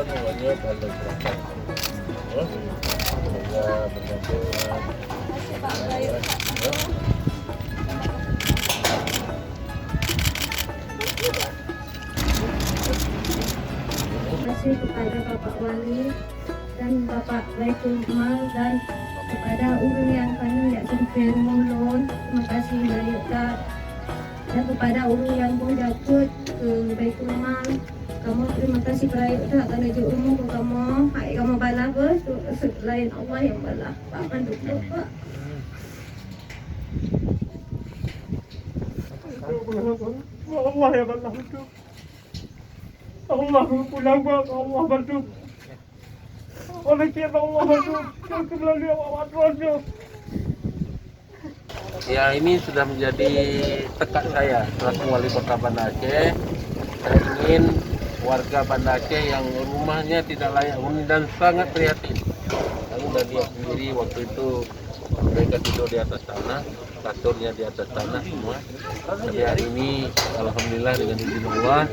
namanya balai gerakan. Semoga bermanfaat. Terima kasih kepada Bapak Wali dan Bapak Baitul Mal dan kepada urang yang kami tidak sempat mohon. Terima kasih banyak dan kepada urang yang pun jatuh ke Baitul Mal. Kamu terima kasih baik tak kerana je umur kamu. Hai kamu balas bos selain Allah yang balas. Pak bantu Pak. Allah ya balas itu. Allah pulang Pak, Allah bantu. Oleh siapa Allah bantu. Kembali awak bantu. Ya, ini sudah menjadi tekad saya selaku Wali Kota Banda Aceh. Saya ingin warga Banda Aceh yang rumahnya tidak layak huni dan sangat prihatin. Kamu udah lihat sendiri waktu itu mereka tidur di atas tanah, kasurnya di atas tanah semua. Tapi hari ini alhamdulillah dengan izin Allah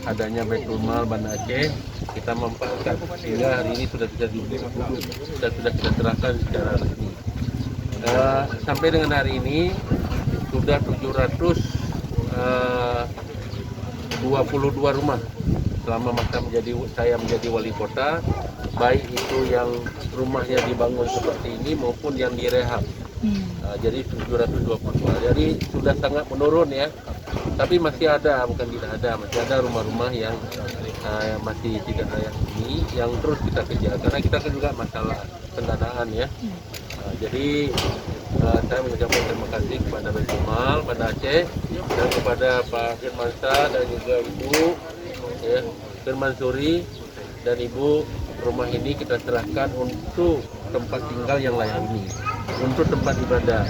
adanya Baitul Mal Banda Aceh, kita memanfaatkan sehingga hari ini sudah bisa duduk dan sudah kita serahkan secara resmi. Sampai dengan hari ini sudah 722 rumah selama masa saya menjadi wali kota, baik itu yang rumahnya dibangun seperti ini maupun yang direhab. Jadi 722. Jadi sudah sangat menurun ya. Tapi masih ada, bukan tidak ada, masih ada rumah-rumah yang masih tidak layak huni yang terus kita kejar karena kita kan juga masalah pendanaan ya. Jadi saya mengucapkan terima kasih kepada Baitul Mal Banda Aceh dan kepada Pak Firmansyah dan juga Ibu ya, Firman Suri dan Ibu. Rumah ini kita serahkan untuk tempat tinggal yang layak huni, untuk tempat ibadah,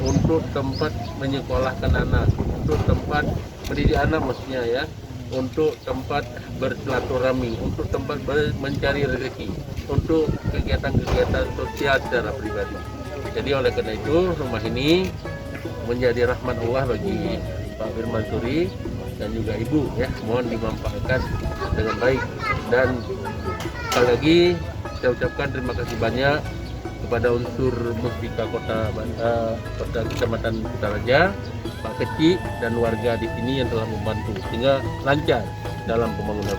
untuk tempat menyekolahkan anak, untuk tempat mendidik anak maksudnya ya, untuk tempat bersilaturahmi, untuk tempat mencari rezeki, untuk kegiatan-kegiatan sosial secara pribadi. Jadi oleh karena itu rumah ini menjadi rahmat Allah bagi Pak Firman Suri dan juga Ibu ya, mohon dimanfaatkan dengan baik. Dan sekali lagi saya ucapkan terima kasih banyak kepada unsur Muspika Kota Kecamatan Kutaraja, Pak Kecik dan warga di sini yang telah membantu sehingga lancar dalam pembangunan.